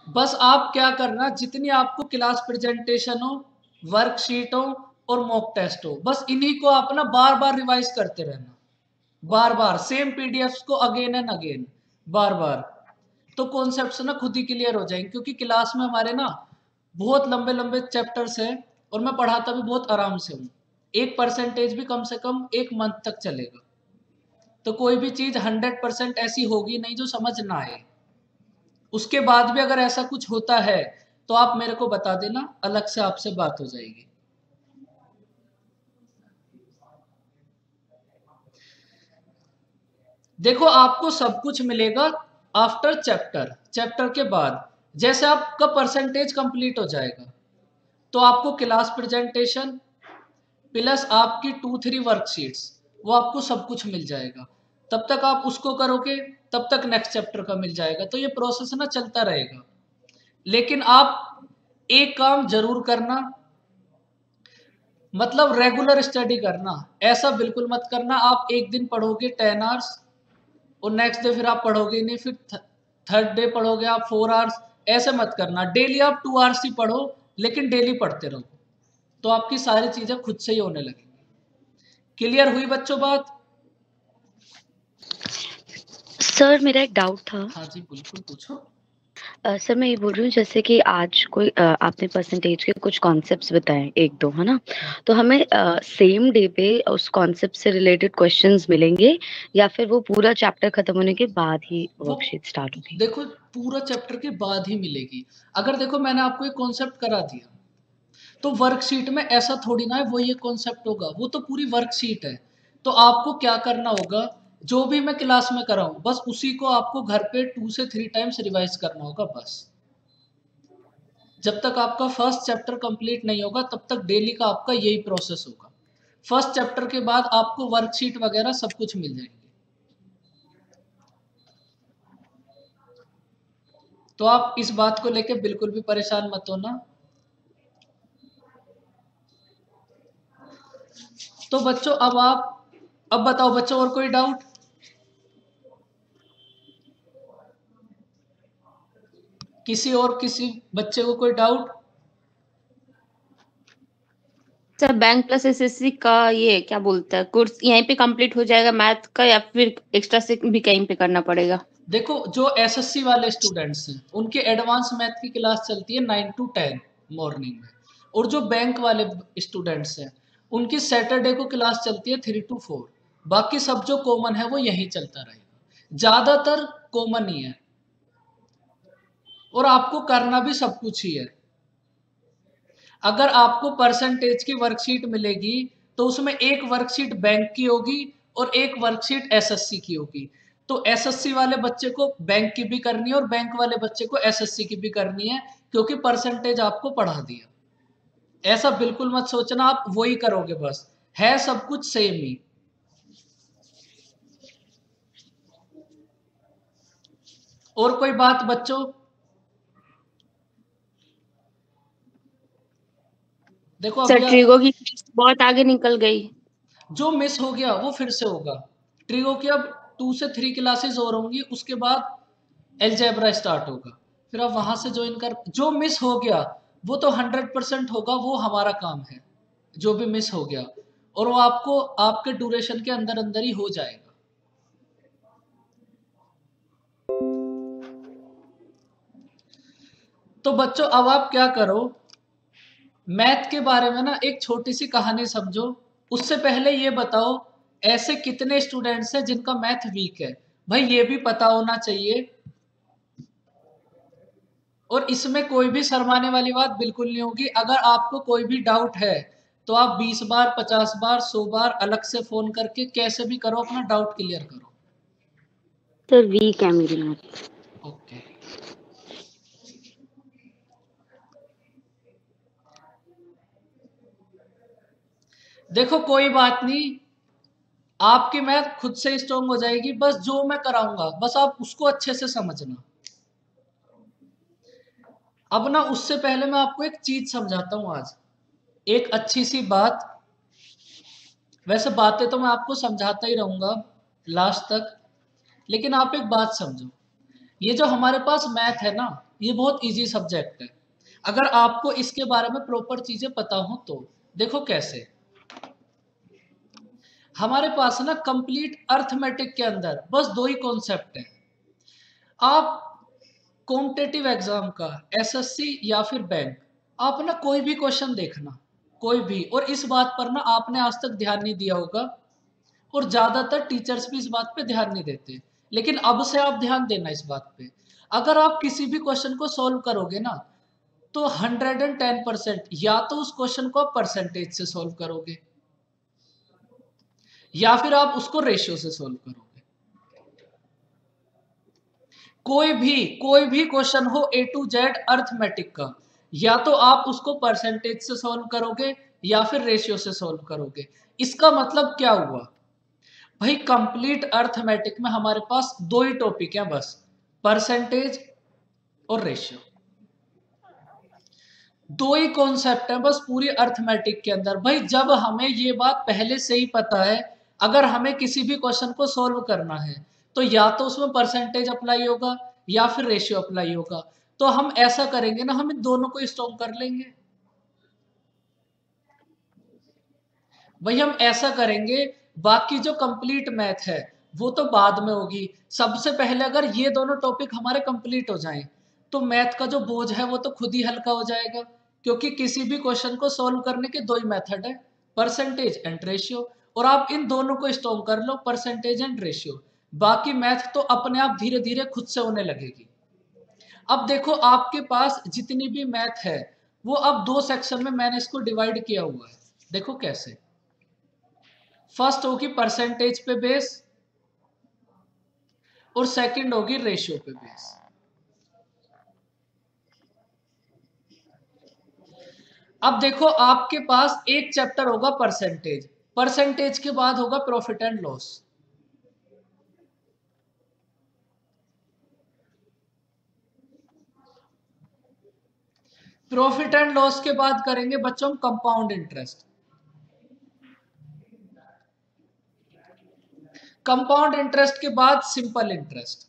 बस आप क्या करना, जितनी आपको क्लास प्रेजेंटेशन हो, वर्कशीट हो और मॉक टेस्ट हो, बस इन्हीं को आप ना बार बार रिवाइज करते रहना, बार बार सेम पीडीएफ्स को अगेन एंड अगेन, बार बार। तो कॉन्सेप्ट्स ना खुद ही क्लियर हो जाएंगे, क्योंकि क्लास में हमारे ना बहुत लंबे लंबे चैप्टर्स हैं और मैं पढ़ाता भी बहुत आराम से हूँ। एक परसेंटेज भी कम से कम एक मंथ तक चलेगा। तो कोई भी चीज 100% ऐसी होगी नहीं जो समझ ना आए। उसके बाद भी अगर ऐसा कुछ होता है तो आप मेरे को बता देना, अलग से आपसे बात हो जाएगी। देखो आपको सब कुछ मिलेगा आफ्टर चैप्टर, चैप्टर के बाद जैसे आपका परसेंटेज कंप्लीट हो जाएगा तो आपको क्लास प्रेजेंटेशन प्लस आपकी 2-3 वर्कशीट्स, वो आपको सब कुछ मिल जाएगा। तब तक आप उसको करोगे, तब तक नेक्स्ट चैप्टर का मिल जाएगा। तो ये प्रोसेस ना चलता रहेगा। लेकिन आप एक काम जरूर करना, मतलब रेगुलर स्टडी करना। ऐसा बिल्कुल मत करना आप एक दिन पढ़ोगे 10 आवर्स और नेक्स्ट डे फिर आप पढ़ोगे नहीं, फिर थर्ड डे पढ़ोगे आप 4 आवर्स। ऐसे मत करना, डेली आप 2 आवर्स ही पढ़ो, लेकिन डेली पढ़ते रहो। तो आपकी सारी चीजें खुद से ही होने लगेंगी। क्लियर हुई बच्चों बात? सर मेरा एक डाउट था। हाँ जी बिल्कुल पूछो। सर मैं ये बोल रही हूँ जैसे कि आज कोई आपने परसेंटेज के कुछ कॉन्सेप्ट्स बताए एक दो है ना, तो हमें सेम डे पे उस कॉन्सेप्ट से रिलेटेड क्वेश्चंस मिलेंगे या फिर वो पूरा चैप्टर खत्म होने के बाद ही वो वर्कशीट स्टार्ट होगी? देखो पूरा चैप्टर के बाद ही मिलेगी। अगर देखो मैंने आपको एक कॉन्सेप्ट करा दिया तो वर्कशीट में ऐसा थोड़ी ना है वो ये कॉन्सेप्ट होगा, वो तो पूरी वर्कशीट है। तो आपको क्या करना होगा, जो भी मैं क्लास में कराऊं बस उसी को आपको घर पे 2 से 3 टाइम्स रिवाइज करना होगा बस। जब तक आपका फर्स्ट चैप्टर कंप्लीट नहीं होगा तब तक डेली का आपका यही प्रोसेस होगा। फर्स्ट चैप्टर के बाद आपको वर्कशीट वगैरह सब कुछ मिल जाएंगे। तो आप इस बात को लेकर बिल्कुल भी परेशान मत होना। तो बच्चों अब बताओ बच्चों, और कोई डाउट? किसी बच्चे को कोई doubt? Sir bank plus SSC का ये क्या बोलता है कोर्स यहीं पे कंप्लीट हो जाएगा मैथ का, या फिर एक्स्ट्रा से भी कहीं पे करना पड़ेगा? देखो जो एसएससी वाले स्टूडेंट्स हैं उनके एडवांस मैथ की क्लास चलती है 9 to 10 मॉर्निंग में। और जो बैंक वाले स्टूडेंट्स हैं उनकी सैटरडे को क्लास चलती है 3 to 4। बाकी सब जो कॉमन है वो यही चलता रहेगा, ज्यादातर कॉमन ही है। और आपको करना भी सब कुछ ही है। अगर आपको परसेंटेज की वर्कशीट मिलेगी तो उसमें एक वर्कशीट बैंक की होगी और एक वर्कशीट एसएससी की होगी। तो एसएससी वाले बच्चे को बैंक की भी करनी है और बैंक वाले बच्चे को एसएससी की भी करनी है, क्योंकि परसेंटेज आपको पढ़ा दिया। ऐसा बिल्कुल मत सोचना आप वही करोगे, बस है सब कुछ सेम ही। और कोई बात बच्चों? देखो सर अभी ट्रिगो की बहुत आगे निकल गई। जो मिस हो गया वो फिर से होगा। ट्रिगो की अब 2 से 3 क्लासेस और होंगी, उसके बाद एलजेब्रा स्टार्ट होगा। फिर आप वहां से ज्वाइन कर, जो मिस हो गया वो तो 100% होगा, वो हमारा काम है। जो भी मिस हो गया और वो आपको आपके ड्यूरेशन के अंदर अंदर ही हो जाएगा। तो बच्चों अब आप क्या करो, मैथ के बारे में ना एक छोटी सी कहानी समझो। उससे पहले ये बताओ ऐसे कितने स्टूडेंट्स हैं जिनका मैथ वीक है। भाई ये भी पता होना चाहिए। और इसमें कोई भी शर्माने वाली बात बिल्कुल नहीं होगी। अगर आपको कोई भी डाउट है तो आप 20 बार 50 बार 100 बार अलग से फोन करके कैसे भी करो अपना डाउट क्लियर करो। सर वीक है मेरी मैथ। ओके। देखो कोई बात नहीं, आपकी मैथ खुद से स्ट्रांग हो जाएगी। बस जो मैं कराऊंगा बस आप उसको अच्छे से समझना। अब ना उससे पहले मैं आपको एक चीज समझाता हूं आज, एक अच्छी सी बात। वैसे बातें तो मैं आपको समझाता ही रहूंगा लास्ट तक, लेकिन आप एक बात समझो। ये जो हमारे पास मैथ है ना, ये बहुत इजी सब्जेक्ट है, अगर आपको इसके बारे में प्रॉपर चीजें पता हो तो। देखो कैसे, हमारे पास ना कंप्लीट अर्थमेटिक के अंदर बस दो ही कॉन्सेप्ट है। आप कॉम्पिटिटिव एग्जाम का, एसएससी या फिर बैंक, आप ना कोई भी क्वेश्चन देखना, कोई भी, और इस बात पर ना आपने आज तक ध्यान नहीं दिया होगा, और ज्यादातर टीचर्स भी इस बात पे ध्यान नहीं देते, लेकिन अब से आप ध्यान देना इस बात पे। अगर आप किसी भी क्वेश्चन को सॉल्व करोगे ना, तो 110% या तो उस क्वेश्चन को आप परसेंटेज से सॉल्व करोगे, या फिर आप उसको रेशियो से सॉल्व करोगे। कोई भी क्वेश्चन हो ए टू जेड अर्थमेटिक का, या तो आप उसको परसेंटेज से सॉल्व करोगे या फिर रेशियो से सॉल्व करोगे। इसका मतलब क्या हुआ भाई, कंप्लीट अर्थमेटिक में हमारे पास दो ही टॉपिक हैं बस, परसेंटेज और रेशियो। दो ही कॉन्सेप्ट है बस पूरी अर्थमेटिक के अंदर। भाई जब हमें ये बात पहले से ही पता है, अगर हमें किसी भी क्वेश्चन को सॉल्व करना है तो या तो उसमें परसेंटेज अप्लाई होगा या फिर रेशियो अप्लाई होगा। तो हम ऐसा करेंगे ना, हम इन दोनों को स्टॉप कर लेंगे। भाई हम ऐसा करेंगे, बाकी जो कंप्लीट मैथ है वो तो बाद में होगी। सबसे पहले अगर ये दोनों टॉपिक हमारे कंप्लीट हो जाएं, तो मैथ का जो बोझ है वो तो खुद ही हल्का हो जाएगा, क्योंकि किसी भी क्वेश्चन को सॉल्व करने के दो ही मेथड है, परसेंटेज एंड रेशियो। और आप इन दोनों को स्टॉप कर लो, परसेंटेज एंड रेशियो, बाकी मैथ तो अपने आप धीरे धीरे खुद से होने लगेगी। अब देखो आपके पास जितनी भी मैथ है वो अब दो सेक्शन में मैंने इसको डिवाइड किया हुआ है। देखो कैसे, फर्स्ट होगी परसेंटेज पे बेस और सेकंड होगी रेशियो पे बेस। अब देखो आपके पास एक चैप्टर होगा परसेंटेज, परसेंटेज के बाद होगा profit and loss. Profit and loss के बाद करेंगे बच्चों कंपाउंड इंटरेस्ट। कंपाउंड इंटरेस्ट के बाद सिंपल इंटरेस्ट।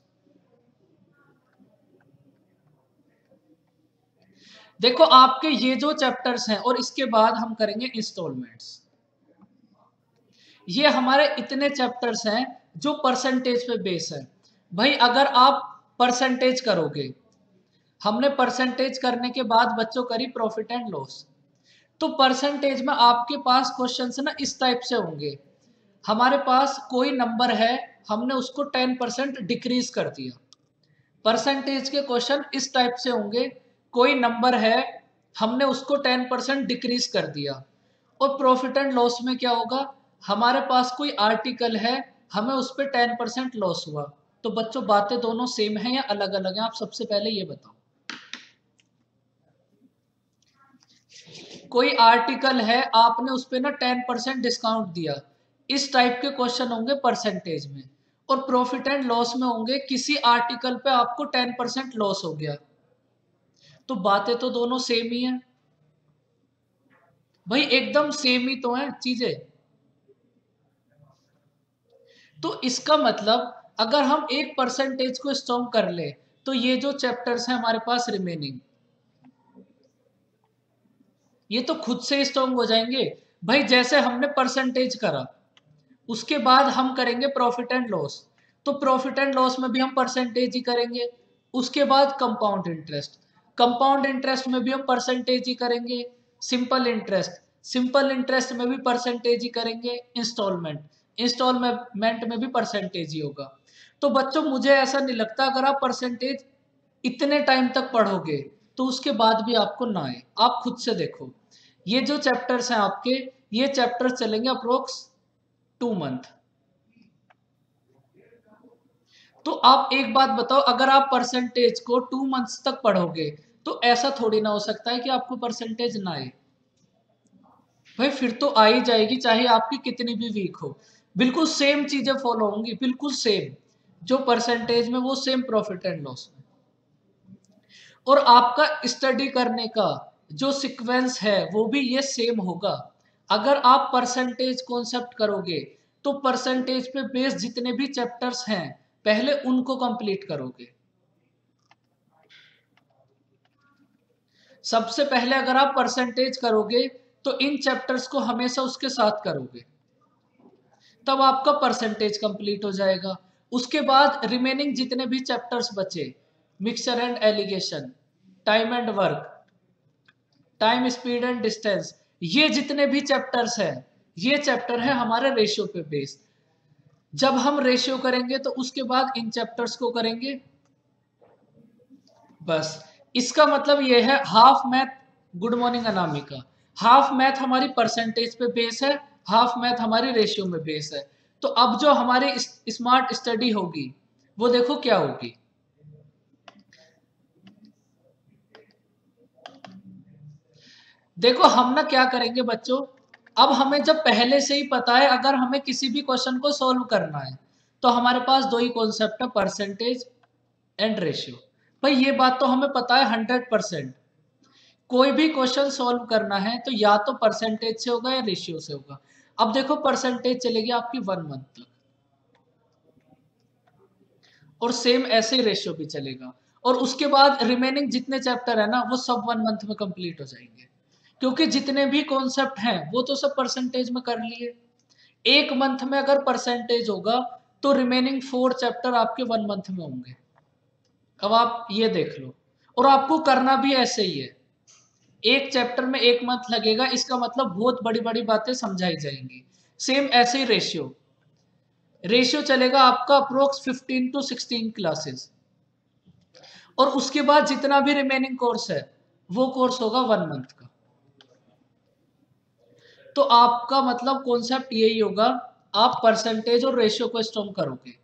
देखो आपके ये जो चैप्टर्स हैं, और इसके बाद हम करेंगे इंस्टॉलमेंट्स। ये हमारे इतने चैप्टर्स हैं जो परसेंटेज पे बेस है। भाई अगर आप परसेंटेज करोगे, हमने परसेंटेज करने के बाद बच्चों करी प्रॉफिट एंड लॉस, तो परसेंटेज में आपके पास क्वेश्चंस ना इस टाइप से होंगे। हमारे पास कोई नंबर है, हमने उसको 10% डिक्रीज कर दिया। परसेंटेज के क्वेश्चन इस टाइप से होंगे, कोई नंबर है, हमने उसको 10% डिक्रीज कर दिया। और प्रॉफिट एंड लॉस में क्या होगा, हमारे पास कोई आर्टिकल है, हमें उस पर 10% लॉस हुआ। तो बच्चों बातें दोनों सेम है या अलग अलग है, आप सबसे पहले ये बताओ। कोई आर्टिकल है, आपने उस पर ना 10% डिस्काउंट दिया, इस टाइप के क्वेश्चन होंगे परसेंटेज में। और प्रॉफिट एंड लॉस में होंगे किसी आर्टिकल पे आपको 10% लॉस हो गया। तो बातें तो दोनों सेम ही हैं भाई, एकदम सेम ही तो है चीजें। तो इसका मतलब अगर हम एक परसेंटेज को स्ट्रॉन्ग कर ले, तो ये जो चैप्टर्स हैं हमारे पास रिमेनिंग, ये तो खुद से स्ट्रॉन्ग हो जाएंगे। भाई जैसे हमने परसेंटेज करा, उसके बाद हम करेंगे प्रॉफिट एंड लॉस, तो प्रॉफिट एंड लॉस में भी हम परसेंटेज ही करेंगे। उसके बाद कंपाउंड इंटरेस्ट, कंपाउंड इंटरेस्ट में भी हम परसेंटेज ही करेंगे। सिंपल इंटरेस्ट, सिंपल इंटरेस्ट में भी परसेंटेज ही करेंगे। इंस्टॉलमेंट, इंस्टॉलमेंट में भी परसेंटेज ही होगा। तो बच्चों मुझे ऐसा नहीं लगता अगर आप परसेंटेज इतने टाइम तक पढ़ोगे तो उसके बाद भी आपको ना आए। आप खुद से देखो, ये जो चैप्टर्स हैं आपके, ये चैप्टर्स चलेंगे अप्रोक्स 2 मंथ। तो आप एक बात बताओ, अगर आप परसेंटेज को 2 मंथ्स तक पढ़ोगे तो ऐसा थोड़ी ना हो सकता है कि आपको परसेंटेज ना आए। भाई फिर तो आ ही जाएगी, चाहे आपकी कितनी भी वीक हो। बिल्कुल सेम चीजें फॉलो होंगी, बिल्कुल सेम, जो परसेंटेज में वो सेम प्रॉफिट एंड लॉस में। और आपका स्टडी करने का जो सीक्वेंस है वो भी ये सेम होगा। अगर आप परसेंटेज कॉन्सेप्ट करोगे तो परसेंटेज पे बेस जितने भी चैप्टर्स हैं पहले उनको कंप्लीट करोगे। सबसे पहले अगर आप परसेंटेज करोगे तो इन चैप्टर्स को हमेशा उसके साथ करोगे, तब आपका परसेंटेज कंप्लीट हो जाएगा। उसके बाद रिमेनिंग जितने भी चैप्टर्स बचे, mixture and allegation, time and work, time speed and distance, ये जितने भी चैप्टर्स हैं, ये चैप्टर है हमारे रेशियो पे बेस्ड। जब हम रेशियो करेंगे तो उसके बाद इन चैप्टर्स को करेंगे। बस इसका मतलब ये है half math, good morning Anamika, half math हमारी परसेंटेज पे बेस है, हाफ मैथ हमारी रेशियो में बेस है। तो अब जो हमारी स्मार्ट स्टडी होगी वो देखो क्या होगी। देखो हम ना क्या करेंगे बच्चों, अब हमें जब पहले से ही पता है अगर हमें किसी भी क्वेश्चन को सॉल्व करना है तो हमारे पास दो ही कॉन्सेप्ट है, परसेंटेज एंड रेशियो। भाई ये बात तो हमें पता है 100%। कोई भी क्वेश्चन सॉल्व करना है तो या तो परसेंटेज से होगा या रेशियो से होगा। अब देखो परसेंटेज चलेगी आपकी 1 मंथ तक, और सेम ऐसे ही रेशियो भी चलेगा, और उसके बाद रिमेनिंग जितने चैप्टर है ना वो सब 1 मंथ में कंप्लीट हो जाएंगे, क्योंकि जितने भी कॉन्सेप्ट हैं वो तो सब परसेंटेज में कर लिए। 1 मंथ में अगर परसेंटेज होगा तो रिमेनिंग 4 चैप्टर आपके 1 मंथ में होंगे। अब आप ये देख लो, और आपको करना भी ऐसे ही है, एक चैप्टर में 1 मंथ लगेगा, इसका मतलब बहुत बड़ी बड़ी बातें समझाई जाएंगी। सेम ऐसे ही रेशियो, रेशियो चलेगा आपका अप्रोक्स 15 to 16 क्लासेस, और उसके बाद जितना भी रिमेनिंग कोर्स है वो कोर्स होगा 1 मंथ का। तो आपका मतलब कॉन्सेप्ट यही होगा, आप परसेंटेज और रेशियो को स्ट्रॉन्ग करोगे,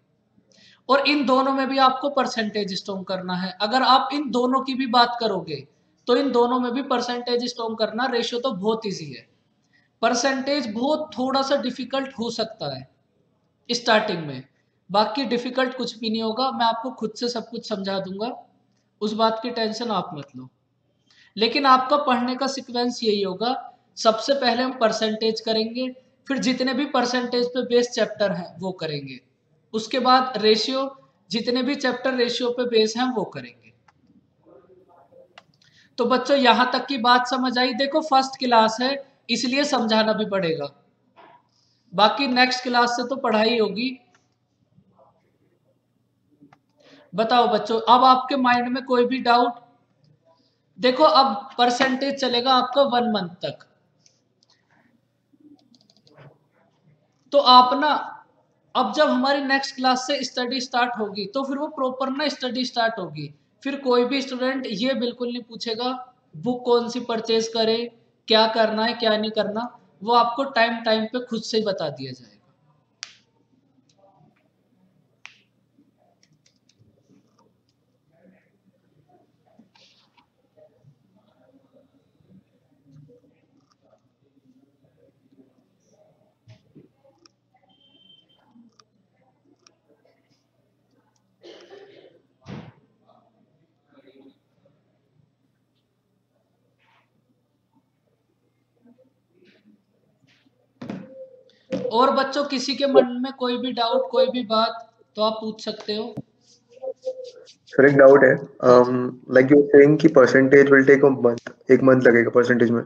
और इन दोनों में भी आपको परसेंटेज स्ट्रॉन्ग करना है। अगर आप इन दोनों की भी बात करोगे तो इन दोनों में भी परसेंटेज स्ट्रॉन्ग करना। रेशियो तो बहुत इजी है, परसेंटेज बहुत थोड़ा सा डिफिकल्ट हो सकता है स्टार्टिंग में, बाकी डिफिकल्ट कुछ भी नहीं होगा। मैं आपको खुद से सब कुछ समझा दूंगा, उस बात की टेंशन आप मत लो। लेकिन आपका पढ़ने का सीक्वेंस यही होगा, सबसे पहले हम परसेंटेज करेंगे, फिर जितने भी परसेंटेज पे बेस्ड चैप्टर हैं वो करेंगे, उसके बाद रेशियो, जितने भी चैप्टर रेशियो पे बेस हैं वो करेंगे। तो बच्चों यहां तक की बात समझ आई। देखो फर्स्ट क्लास है इसलिए समझाना भी पड़ेगा, बाकी नेक्स्ट क्लास से तो पढ़ाई होगी। बताओ बच्चों, अब आपके माइंड में कोई भी डाउट? देखो अब परसेंटेज चलेगा आपका 1 मंथ तक, तो आप ना, अब जब हमारी नेक्स्ट क्लास से स्टडी स्टार्ट होगी तो फिर वो प्रॉपर ना स्टडी स्टार्ट होगी। फिर कोई भी स्टूडेंट ये बिल्कुल नहीं पूछेगा बुक कौन सी परचेज करे, क्या करना है क्या नहीं करना, वो आपको टाइम टाइम पे खुद से ही बता दिया जाएगा। और बच्चों किसी के मन में कोई भी डाउट, कोई भी बात, तो आप पूछ सकते हो। सर एक डाउट है, लाइक यू सेइंग कि percentage will take a month, 1 month लगेगा परसेंटेज में,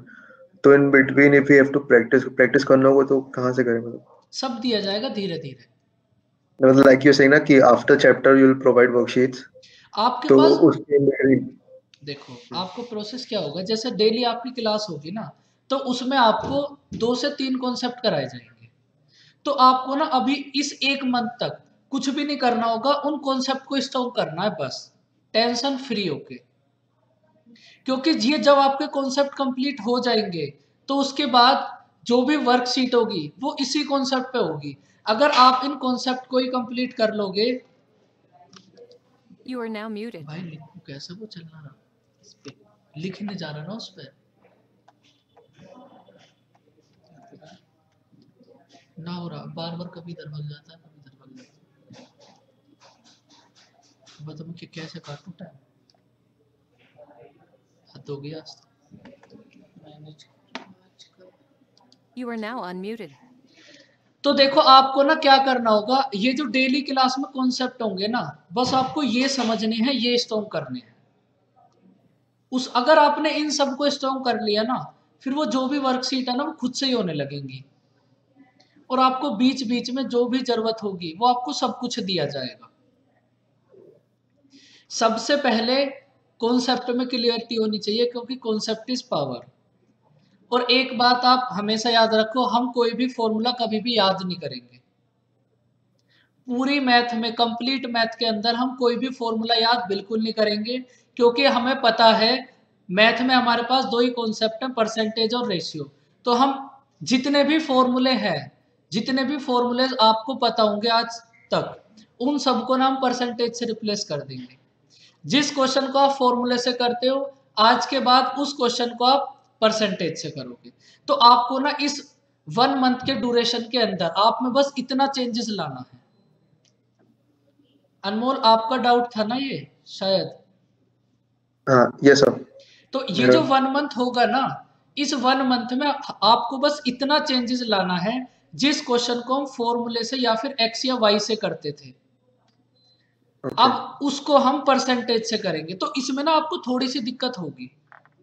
तो in between if you have to practice करना होगा तो कहाँ से करें? मतलब सब दिया जाएगा धीरे धीरे। लाइक यू सेइंग ना कि after chapter you will provide worksheets, आपके तो पास उसके देखो आपको प्रोसेस क्या होगा, जैसे डेली आपकी क्लास होगी ना तो उसमें आपको 2 से 3 कॉन्सेप्ट कराए जाएंगे। तो आपको ना अभी इस 1 मंथ तक कुछ भी नहीं करना होगा, उन कॉन्सेप्ट को स्टॉक करना है बस, टेंशन फ्री होके। क्योंकि ये जब आपके कॉन्सेप्ट कंप्लीट हो जाएंगे तो उसके बाद जो भी वर्कशीट होगी वो इसी कॉन्सेप्ट पे होगी। अगर आप इन कॉन्सेप्ट को ही कंप्लीट कर लोगे। You are now muted. भाई लिखो कैसे, वो चलना रहा इस पे, लिखने जा रहा ना उस पे, ना हो रहा, बार बार कभी इधर भाग जाता है कभी इधर भाग जाता है। बताओ कि कैसे काटूं टाइम, हद हो गया आज तो। Manage You are now unmuted. तो देखो आपको ना क्या करना होगा, ये जो डेली क्लास में कॉन्सेप्ट होंगे ना बस आपको ये समझने हैं, ये स्टॉक करने हैं। अगर आपने इन सबको स्ट्रॉन्ग कर लिया ना, फिर वो जो भी वर्कशीट है ना वो खुद से ही होने लगेंगी, और आपको बीच बीच में जो भी जरूरत होगी वो आपको सब कुछ दिया जाएगा। सबसे पहले कॉन्सेप्ट में क्लियरिटी होनी चाहिए, क्योंकि कॉन्सेप्ट इज पावर। और एक बात आप हमेशा याद रखो, हम कोई भी फॉर्मूला कभी भी याद नहीं करेंगे। पूरी मैथ में, कंप्लीट मैथ के अंदर हम कोई भी फॉर्मूला याद बिल्कुल नहीं करेंगे, क्योंकि हमें पता है मैथ में हमारे पास दो ही कॉन्सेप्ट हैं, परसेंटेज और रेशियो। तो हम जितने भी फॉर्मूले हैं, जितने भी फॉर्मूले आपको पता होंगे आज तक, उन सबको ना हम परसेंटेज से रिप्लेस कर देंगे। जिस क्वेश्चन को आप फॉर्मूले से करते हो, आज के बाद उस क्वेश्चन को आप परसेंटेज से करोगे। तो आपको ना इस 1 मंथ के ड्यूरेशन के अंदर आप में बस इतना चेंजेस लाना है। अनमोल, आपका डाउट था ना ये शायद? हाँ, यस सर। तो ये जो 1 मंथ होगा ना, इस 1 मंथ में आपको बस इतना चेंजेस लाना है, जिस क्वेश्चन को हम फॉर्मूले से या फिर एक्स या वाई से करते थे, अब उसको हम परसेंटेज से करेंगे। तो इसमें ना आपको थोड़ी सी दिक्कत होगी,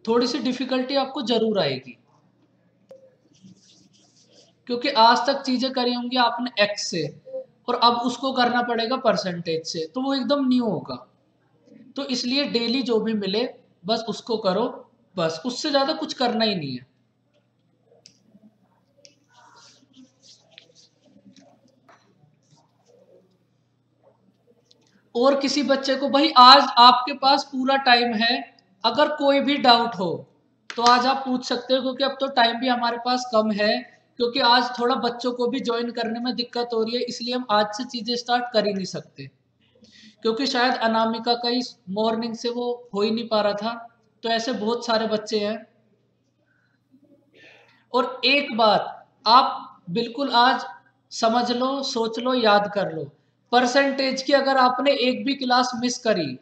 थोड़ी सी डिफिकल्टी आपको जरूर आएगी, क्योंकि आज तक चीजें करी होंगी आपने एक्स से, और अब उसको करना पड़ेगा परसेंटेज से, तो वो एकदम न्यू होगा। तो इसलिए डेली जो भी मिले बस उसको करो, बस उससे ज्यादा कुछ करना ही नहीं है। और किसी बच्चे को, भाई आज आपके पास पूरा टाइम है, अगर कोई भी डाउट हो तो आज आप पूछ सकते हो, क्योंकि अब तो टाइम भी हमारे पास कम है, क्योंकि आज थोड़ा बच्चों को भी ज्वाइन करने में दिक्कत हो रही है, इसलिए हम आज से चीजें स्टार्ट कर ही नहीं सकते, क्योंकि शायद अनामिका का इस मॉर्निंग से वो हो ही नहीं पा रहा था। तो ऐसे बहुत सारे बच्चे हैं। और एक बात आप बिल्कुल आज समझ लो, सोच लो, याद कर लो, परसेंटेज की अगर आपने एक भी क्लास मिस करी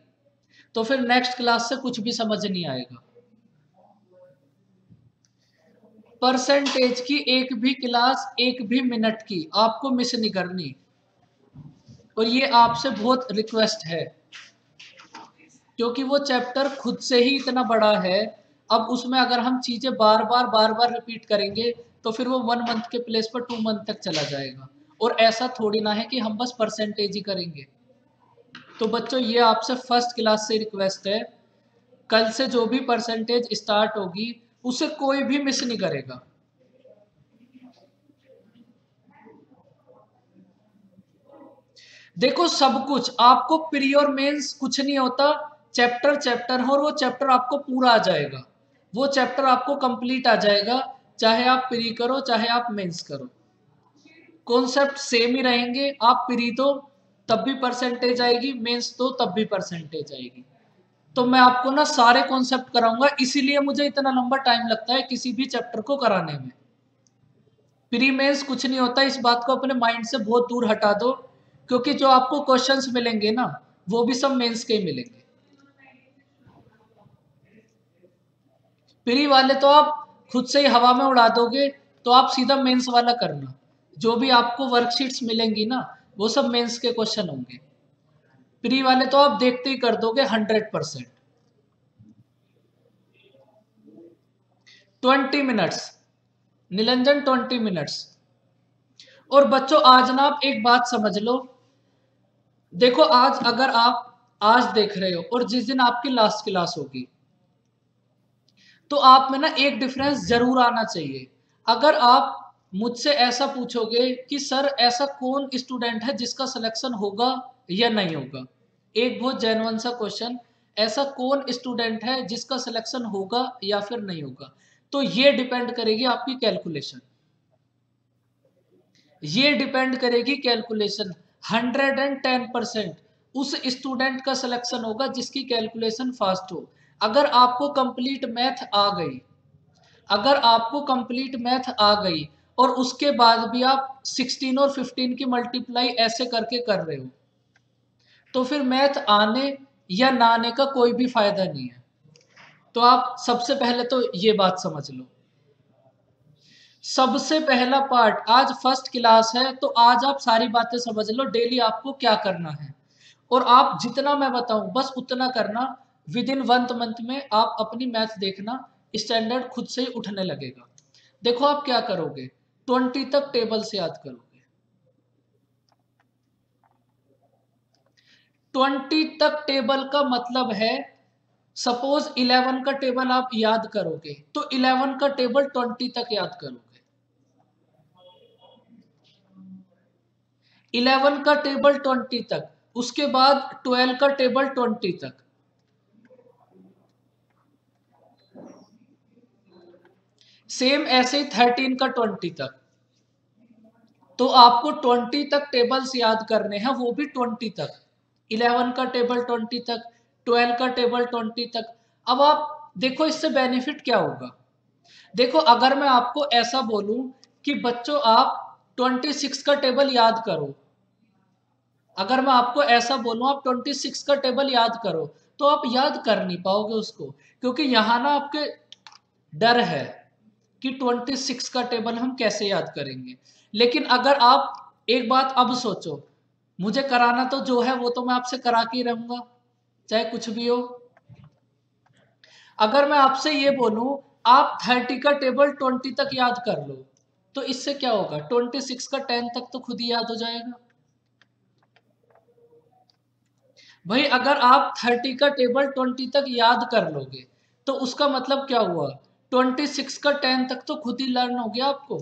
तो फिर नेक्स्ट क्लास से कुछ भी समझ नहीं आएगा। परसेंटेज की एक भी क्लास, एक भी मिनट की आपको मिस नहीं करनी, और ये आपसे बहुत रिक्वेस्ट है, क्योंकि वो चैप्टर खुद से ही इतना बड़ा है। अब उसमें अगर हम चीजें बार बार रिपीट करेंगे तो फिर वो 1 मंथ के प्लेस पर 2 मंथ तक चला जाएगा, और ऐसा थोड़ी ना है कि हम बस परसेंटेज ही करेंगे। तो बच्चों, ये आपसे फर्स्ट क्लास से रिक्वेस्ट है, कल से जो भी परसेंटेज स्टार्ट होगी उसे कोई भी मिस नहीं करेगा। देखो, सब कुछ आपको प्री और मेंस कुछ नहीं होता, चैप्टर चैप्टर है, और वो चैप्टर आपको पूरा आ जाएगा, वो चैप्टर आपको कंप्लीट आ जाएगा, चाहे आप प्री करो चाहे आप मेंस करो, कॉन्सेप्ट सेम ही रहेंगे। आप प्री तो तब भी परसेंटेज आएगी, मेंस तो तब भी परसेंटेज आएगी। तो मैं आपको ना सारे कॉन्सेप्ट कराऊंगा, इसीलिए मुझे इतना लंबा टाइम लगता है किसी भी चैप्टर को कराने में। प्री मेंस कुछ नहीं होता, इस बात को अपने माइंड से बहुत दूर हटा दो, क्योंकि जो आपको क्वेश्चंस मिलेंगे ना वो भी सब मेंस के ही मिलेंगे। प्री वाले तो आप खुद से ही हवा में उड़ा दोगे, तो आप सीधा मेंस वाला करना, जो भी आपको वर्कशीट्स मिलेंगी ना वो सब मेंस के क्वेश्चन होंगे। प्री वाले तो आप देखते ही कर दोगे 100%। 20 मिनट्स निरंजन, 20 मिनट्स। और बच्चों, आज ना आप एक बात समझ लो, देखो आज अगर आप आज देख रहे हो और जिस दिन आपकी लास्ट क्लास होगी, तो आप में ना एक डिफरेंस जरूर आना चाहिए। अगर आप मुझसे ऐसा पूछोगे कि सर ऐसा कौन स्टूडेंट है जिसका सिलेक्शन होगा या नहीं होगा, एक बहुत जेन्युइन सा क्वेश्चन, ऐसा कौन स्टूडेंट है जिसका सिलेक्शन होगा या फिर नहीं होगा, तो ये डिपेंड करेगी आपकी कैलकुलेशन, ये डिपेंड करेगी कैलकुलेशन। 110% उस स्टूडेंट का सिलेक्शन होगा जिसकी कैलकुलेशन फास्ट हो। अगर आपको कंप्लीट मैथ आ गई, अगर आपको कंप्लीट मैथ आ गई और उसके बाद भी आप 16 और 15 की मल्टीप्लाई ऐसे करके कर रहे हो, तो फिर मैथ आने या ना आने का कोई भी फायदा नहीं है। तो आप सबसे पहले तो ये बात समझ लो। सबसे पहला पार्ट, आज फर्स्ट क्लास है तो आज आप सारी बातें समझ लो, डेली आपको क्या करना है, और आप जितना मैं बताऊं बस उतना करना। विद इन 1 मंथ में आप अपनी मैथ देखना, स्टैंडर्ड खुद से ही उठने लगेगा। देखो आप क्या करोगे, 20 तक टेबल से याद करोगे। 20 तक टेबल का मतलब है, सपोज 11 का टेबल आप याद करोगे तो 11 का टेबल 20 तक याद करोगे। 11 का टेबल 20 तक, उसके बाद 12 का टेबल 20 तक, सेम ऐसे ही 13 का 20 तक। तो आपको 20 तक टेबल्स याद करने हैं, वो भी 20 तक। 11 का टेबल 20 तक, 12 का टेबल 20 तक। अब आप देखो इससे बेनिफिट क्या होगा। देखो अगर मैं आपको ऐसा बोलूं कि बच्चों आप 26 का टेबल याद करो, अगर मैं आपको ऐसा बोलूं आप 26 का टेबल याद करो, तो आप याद कर नहीं पाओगे उसको, क्योंकि यहां ना आपके डर है कि 26 का टेबल हम कैसे याद करेंगे। लेकिन अगर आप एक बात अब सोचो, मुझे कराना तो जो है वो तो मैं आपसे करा के ही रहूंगा, चाहे कुछ भी हो। अगर मैं आपसे ये बोलूं आप 30 का टेबल 20 तक याद कर लो, तो इससे क्या होगा, 26 का 10 तक तो खुद ही याद हो जाएगा। भाई अगर आप 30 का टेबल 20 तक याद कर लोगे तो उसका मतलब क्या हुआ, 26 का 10 तक तो खुद ही लर्न हो गया आपको।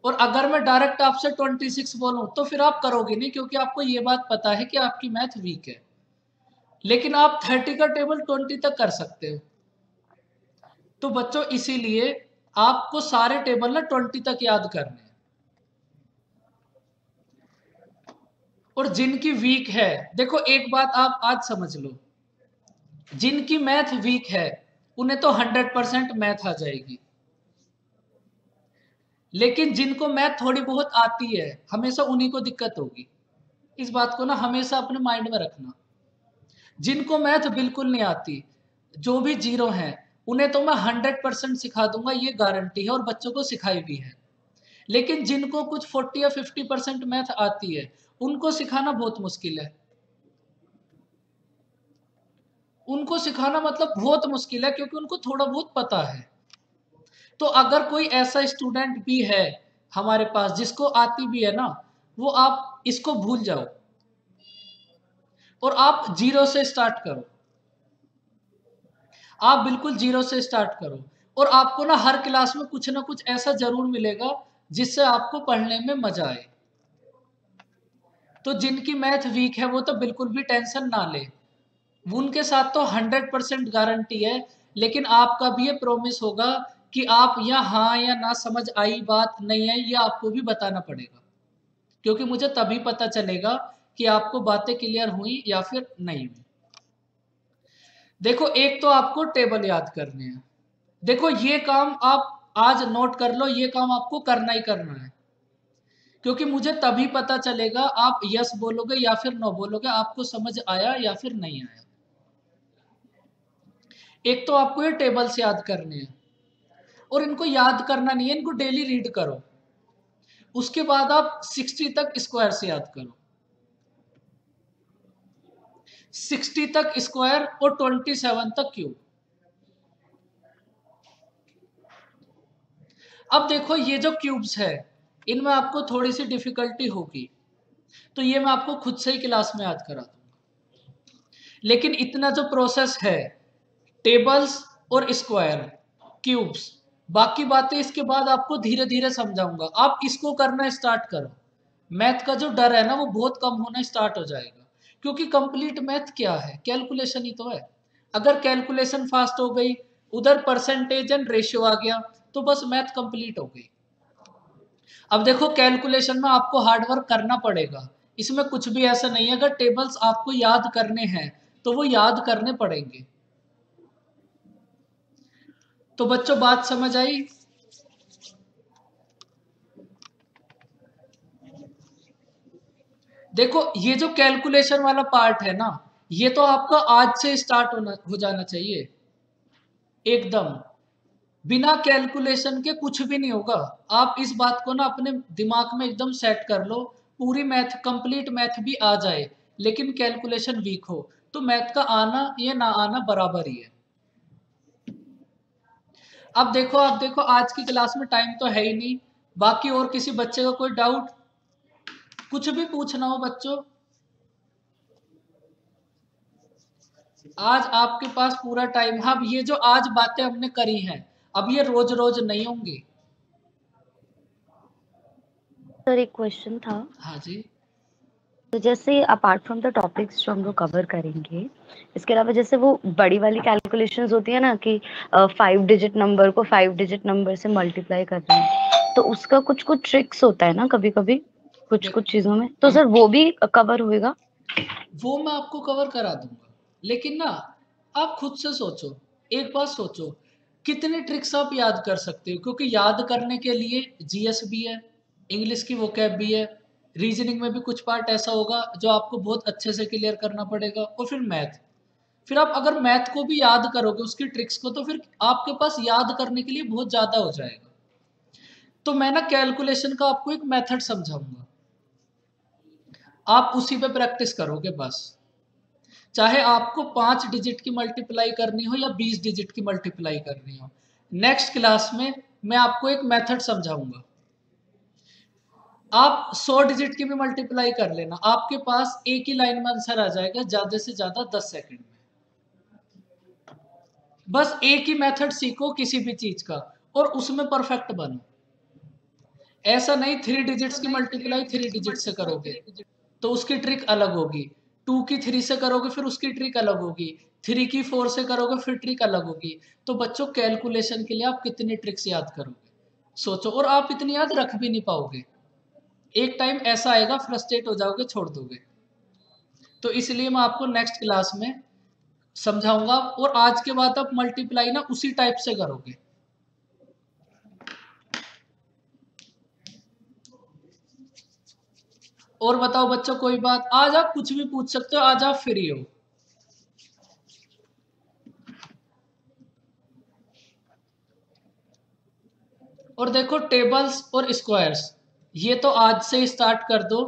और अगर मैं डायरेक्ट आपसे 26 बोलूं तो फिर आप करोगे नहीं, क्योंकि आपको ये बात पता है कि आपकी मैथ वीक है। लेकिन आप 30 का टेबल 20 तक कर सकते हो। तो बच्चों इसीलिए आपको सारे टेबल ना 20 तक याद करने हैं। और जिनकी वीक है, देखो एक बात आप आज समझ लो, जिनकी मैथ वीक है उन्हें तो 100% मैथ आ जाएगी। लेकिन जिनको मैथ थोड़ी बहुत आती है हमेशा उन्हीं को दिक्कत होगी। इस बात को ना हमेशा अपने माइंड में रखना। जिनको मैथ बिल्कुल नहीं आती, जो भी जीरो हैं, उन्हें तो मैं 100% सिखा दूंगा, ये गारंटी है, और बच्चों को सिखाई भी है। लेकिन जिनको कुछ 40 या 50% मैथ आती है उनको सिखाना बहुत मुश्किल है। उनको सिखाना मतलब बहुत मुश्किल है, क्योंकि उनको थोड़ा बहुत पता है। तो अगर कोई ऐसा स्टूडेंट भी है हमारे पास जिसको आती भी है ना, वो आप इसको भूल जाओ और आप जीरो से स्टार्ट करो। आप बिल्कुल जीरो से स्टार्ट करो, और आपको ना हर क्लास में कुछ ना कुछ ऐसा जरूर मिलेगा जिससे आपको पढ़ने में मजा आए। तो जिनकी मैथ वीक है वो तो बिल्कुल भी टेंशन ना ले, उनके साथ तो 100% गारंटी है। लेकिन आपका भी ये प्रॉमिस होगा कि आप या हाँ या ना समझ आई बात नहीं है, ये आपको भी बताना पड़ेगा, क्योंकि मुझे तभी पता चलेगा कि आपको बातें क्लियर हुई या फिर नहीं हुई। देखो एक तो आपको टेबल याद करने हैं। देखो ये काम आप आज नोट कर लो, ये काम आपको करना ही करना है, क्योंकि मुझे तभी पता चलेगा आप यस बोलोगे या फिर नो बोलोगे, आपको समझ आया या फिर नहीं आया। एक तो आपको ये टेबल्स याद करने हैं, और इनको याद करना नहीं है, इनको डेली रीड करो। उसके बाद आप 60 तक स्क्वायर से याद करो, 60 तक स्क्वायर और 27 तक क्यूब। अब देखो ये जो क्यूब्स है इनमें आपको थोड़ी सी डिफिकल्टी होगी, तो ये मैं आपको खुद से ही क्लास में याद करा दूंगा। लेकिन इतना जो प्रोसेस है, टेबल्स और स्क्वायर, क्यूब्स, बाकी बातें इसके बाद आपको धीरे धीरे समझाऊंगा। आप इसको करना स्टार्ट करो, मैथ का जो डर है ना वो बहुत कम होना स्टार्ट हो जाएगा। क्योंकि कंप्लीट मैथ क्या है, कैलकुलेशन ही तो है। अगर कैलकुलेशन फास्ट हो गई, उधर परसेंटेज एंड रेशियो आ गया, तो बस मैथ कंप्लीट हो गई। अब देखो कैलकुलेशन में आपको हार्डवर्क करना पड़ेगा, इसमें कुछ भी ऐसा नहीं है। अगर टेबल्स आपको याद करने हैं तो वो याद करने पड़ेंगे। तो बच्चों बात समझ आई। देखो ये जो कैलकुलेशन वाला पार्ट है ना, ये तो आपका आज से स्टार्ट हो जाना चाहिए। एकदम बिना कैलकुलेशन के कुछ भी नहीं होगा। आप इस बात को ना अपने दिमाग में एकदम सेट कर लो, पूरी मैथ, कंप्लीट मैथ भी आ जाए, लेकिन कैलकुलेशन वीक हो, तो मैथ का आना या ना आना बराबर ही है। अब देखो आज की क्लास में टाइम तो है ही नहीं, बाकी और किसी बच्चे का कोई डाउट, कुछ भी पूछना हो बच्चों, आज आपके पास पूरा टाइम। हाँ, ये जो आज बातें हमने करी हैं, अब ये रोज रोज नहीं होंगी। सर एक क्वेश्चन था। हाँ जी। तो जैसे अपार्ट फ्रॉम द टॉपिक्स जो हम लोग कवर करेंगे, इसके अलावा जैसे वो बड़ी वाली कैलकुलेशंस होती है ना कि 5 डिजिट नंबर को 5 डिजिट नंबर से मल्टीप्लाई करना है, तो उसका कुछ कुछ ट्रिक्स होता है ना कभी कभी कुछ कुछ चीजों में, तो सर वो भी कवर होएगा? वो मैं आपको कवर करा दूंगा, लेकिन ना आप खुद से सोचो, एक बात सोचो, कितने ट्रिक्स आप याद कर सकते हो, क्योंकि याद करने के लिए जीएस भी है, इंग्लिश की वोकैब भी है, रीजनिंग में भी कुछ पार्ट ऐसा होगा जो आपको बहुत अच्छे से क्लियर करना पड़ेगा, और फिर मैथ। फिर आप अगर मैथ को भी याद करोगे उसकी ट्रिक्स को, तो फिर आपके पास याद करने के लिए बहुत ज़्यादा हो जाएगा। तो मैं ना कैलकुलेशन का आपको एक मेथड समझाऊंगा, आप उसी पे प्रैक्टिस करोगे बस। चाहे आपको 5 डिजिट की मल्टीप्लाई करनी हो या 20 डिजिट की मल्टीप्लाई करनी हो, नेक्स्ट क्लास में मैं आपको एक मेथड समझाऊंगा। आप 100 डिजिट की भी मल्टीप्लाई कर लेना, आपके पास एक ही लाइन में आंसर आ जाएगा, ज्यादा से ज्यादा 10 सेकंड में। बस एक ही मेथड सीखो किसी भी चीज का और उसमें परफेक्ट बनो। ऐसा नहीं 3 डिजिट्स की मल्टीप्लाई 3 डिजिट से करोगे तो उसकी ट्रिक अलग होगी, 2 की 3 से करोगे फिर उसकी ट्रिक अलग होगी, 3 की 4 से करोगे फिर ट्रिक अलग होगी। तो बच्चों कैलकुलेशन के लिए आप कितनी ट्रिक्स याद करोगे, सोचो, और आप इतनी याद रख भी नहीं पाओगे, एक टाइम ऐसा आएगा फ्रस्ट्रेट हो जाओगे, छोड़ दोगे। तो इसलिए मैं आपको नेक्स्ट क्लास में समझाऊंगा, और आज के बाद आप मल्टीप्लाई ना उसी टाइप से करोगे। और बताओ बच्चों, कोई बात? आज आप कुछ भी पूछ सकते हो, आज आप फ्री हो। और देखो टेबल्स और स्क्वायर्स, ये तो आज से स्टार्ट कर दो,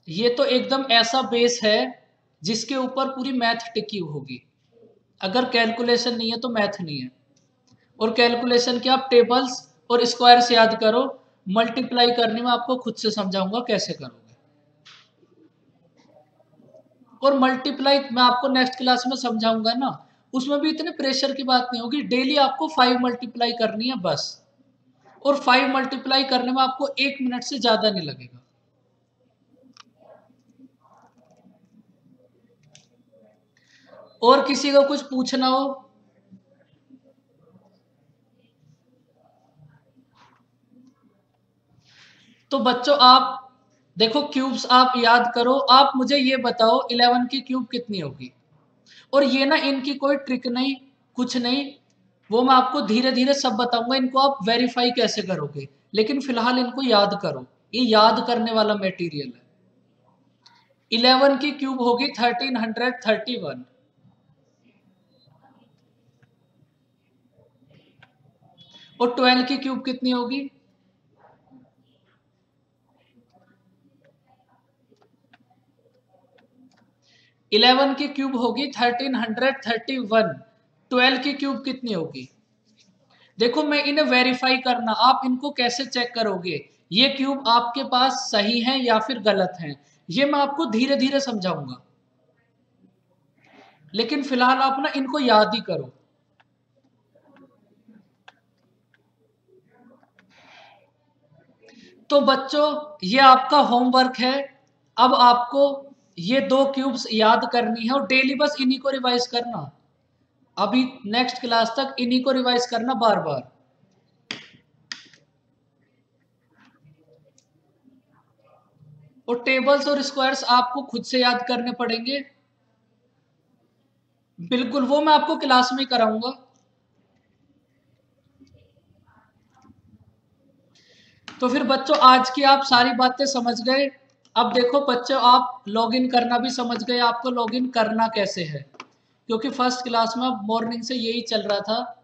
ये तो एकदम ऐसा बेस है जिसके ऊपर पूरी मैथ टिकी होगी। अगर कैलकुलेशन नहीं है तो मैथ नहीं है। और कैलकुलेशन के आप टेबल्स और स्क्वायर्स याद करो, मल्टीप्लाई करने में आपको खुद से समझाऊंगा कैसे करोगे। और मल्टीप्लाई मैं आपको नेक्स्ट क्लास में समझाऊंगा ना, उसमें भी इतने प्रेशर की बात नहीं होगी, डेली आपको 5 मल्टीप्लाई करनी है बस, और 5 मल्टीप्लाई करने में आपको 1 मिनट से ज्यादा नहीं लगेगा। और किसी को कुछ पूछना हो? तो बच्चों आप देखो, क्यूब्स आप याद करो, आप मुझे ये बताओ 11 की क्यूब कितनी होगी। और ये ना इनकी कोई ट्रिक नहीं, कुछ नहीं, वो मैं आपको धीरे धीरे सब बताऊंगा, इनको आप वेरीफाई कैसे करोगे, लेकिन फिलहाल इनको याद करो, ये याद करने वाला मटेरियल है। 11 की क्यूब होगी 1331, और 12 की क्यूब कितनी होगी? इलेवन की क्यूब होगी 1331, 12 की क्यूब कितनी होगी? देखो मैं इन्हें वेरीफाई करना, आप इनको कैसे चेक करोगे ये क्यूब आपके पास सही है या फिर गलत है, ये मैं आपको धीरे धीरे समझाऊंगा, लेकिन फिलहाल आप ना इनको याद ही करो। तो बच्चों ये आपका होमवर्क है, अब आपको ये 2 क्यूब्स याद करनी है और डेली बस इन्हीं को रिवाइज करना, अभी नेक्स्ट क्लास तक इन्हीं को रिवाइज करना बार बार। और टेबल्स और स्क्वायर्स आपको खुद से याद करने पड़ेंगे, बिल्कुल वो मैं आपको क्लास में कराऊंगा। तो फिर बच्चों आज की आप सारी बातें समझ गए। अब देखो बच्चों, आप लॉगिन करना भी समझ गए, आपको लॉगिन करना कैसे है, क्योंकि फर्स्ट क्लास में अब मॉर्निंग से यही चल रहा था